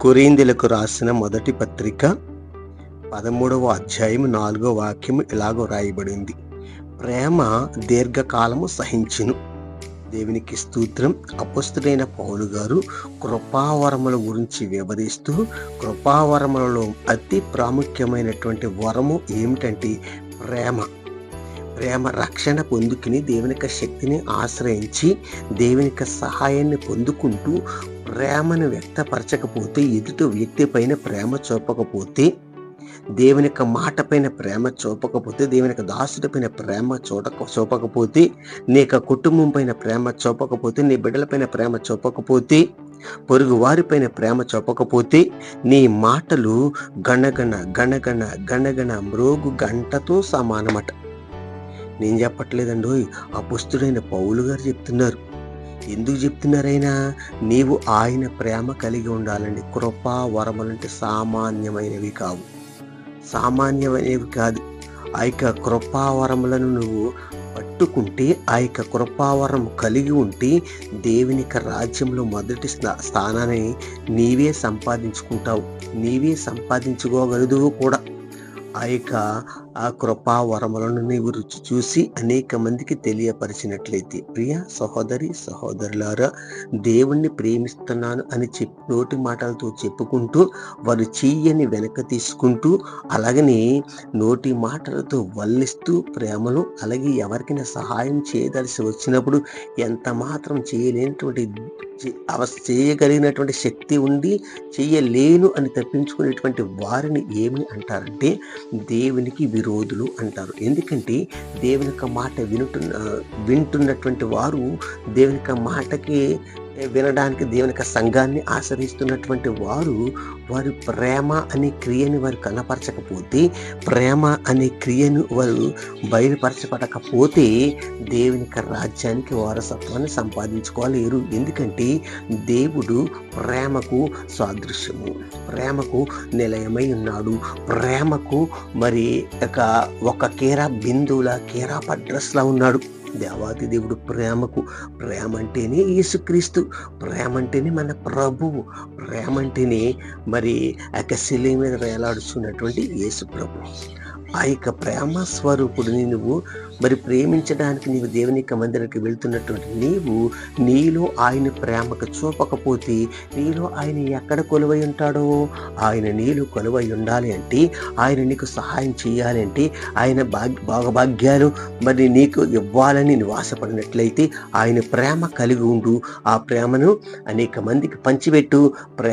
కొరింథీయులకు రాసిన మొదటి పత్రిక 13వ అధ్యాయం 4వ వాక్యం ఇలాగ రాయబడింది. ప్రేమ దీర్ఘకాలము సహించును. దేవునికి స్తోత్రం. అపొస్తలుడైన పౌలు గారు కృపావరముల గురించి వివరిస్తూ, కృపావరములలో అతి ప్రాముఖ్యమైనటువంటి వరము ఏమిటంటే ప్రేమ. రక్షణ పొందుకుని దేవుని యొక్క శక్తిని ఆశ్రయించి దేవుని యొక్క సహాయాన్ని పొందుకుంటూ ప్రేమను వ్యక్తపరచకపోతే, ఎదుటి వ్యక్తి పైన ప్రేమ చూపకపోతే, దేవుని యొక్క మాట పైన ప్రేమ చూపకపోతే, దేవుని యొక్క దాసుడి పైన ప్రేమ చూపకపోతే, నీ యొక్క కుటుంబం పైన ప్రేమ చూపకపోతే, నీ బిడ్డలపైన ప్రేమ చూపకపోతే, పొరుగు వారిపైన ప్రేమ చూపకపోతే, నీ మాటలు గణగణ గణగణ గణగణ మ్రోగు గంటతో సమానమట. నేను చెప్పట్లేదండి, అపొస్తలుడైన పౌలు గారు చెప్తున్నారు. ఎందుకు చెప్తున్నారైనా? నీవు ఆయన ప్రేమ కలిగి ఉండాలండి. కృపా వరములంటే సామాన్యమైనవి కావు, సామాన్యమైనవి కాదు. ఆ యొక్క కృపావరములను నువ్వు పట్టుకుంటే, ఆ యొక్క కృపావరం కలిగి ఉంటే, దేవుని యొక్క రాజ్యంలో మొదటి స్థానాన్ని నీవే సంపాదించుకుంటావు, నీవే సంపాదించుకోగలదువు కూడా. ఆ కృపావరములను నీవు రుచి చూసి అనేక మందికి తెలియపరిచినట్లయితే, ప్రియ సహోదరి సహోదరులారా, దేవుణ్ణి ప్రేమిస్తున్నాను అని నోటి మాటలతో చెప్పుకుంటూ, వారు చెయ్యని వెనక తీసుకుంటూ, అలాగని నోటి మాటలతో వల్లిస్తూ ప్రేమను, అలాగే ఎవరికైనా సహాయం చేయదలిసి వచ్చినప్పుడు ఎంత మాత్రం చేయలేనటువంటి చేయగలిగినటువంటి శక్తి ఉండి చెయ్యలేను అని తప్పించుకునేటువంటి వారిని ఏమి అంటారంటే దేవునికి విరోధులు అంటారు. ఎందుకంటే దేవుని యొక్క మాట వింటున్నటువంటి వారు, దేవుని యొక్క మాటకి వినడానికి దేవుని యొక్క సంఘాన్ని ఆశ్రయిస్తున్నటువంటి వారు ప్రేమ అనే క్రియని వారు కనపరచకపోతే, ప్రేమ అనే క్రియను వారు బయలుపరచబడకపోతే, దేవుని యొక్క రాజ్యానికి వారసత్వాన్ని సంపాదించుకోలేరు. ఎందుకంటే దేవుడు ప్రేమకు సాదృశ్యము, ప్రేమకు నిలయమై ఉన్నాడు. ప్రేమకు మరి ఒక కేరా బిందువుల కేరా పడ్రస్లా ఉన్నాడు. దేవాది దేవుడు ప్రేమ అంటేనే యేసుక్రీస్తు, ప్రేమ అంటేనే మన ప్రభువు, ప్రేమ అంటేనే మరి శిలువ మీద వేలాడుచున్నటువంటి యేసు ప్రభు. ఆ యొక్క ప్రేమ స్వరూపుడిని నువ్వు మరి ప్రేమించడానికి నీవు దేవుని యొక్క మందిరానికి వెళ్తున్నటువంటి నీలో ఆయన ప్రేమకు చూపకపోతే, నీలో ఆయన ఎక్కడ కొలువై ఉంటాడో, ఆయన నీలో కొలువై ఉండాలి అంటే, ఆయన నీకు సహాయం చేయాలి అంటే, ఆయన భాగ్యాలు మరి నీకు ఇవ్వాలని నువ్వు ఆశపడినట్లయితే ఆయన ప్రేమ కలిగి ఉండు. ఆ ప్రేమను అనేక మందికి పంచిపెట్టు.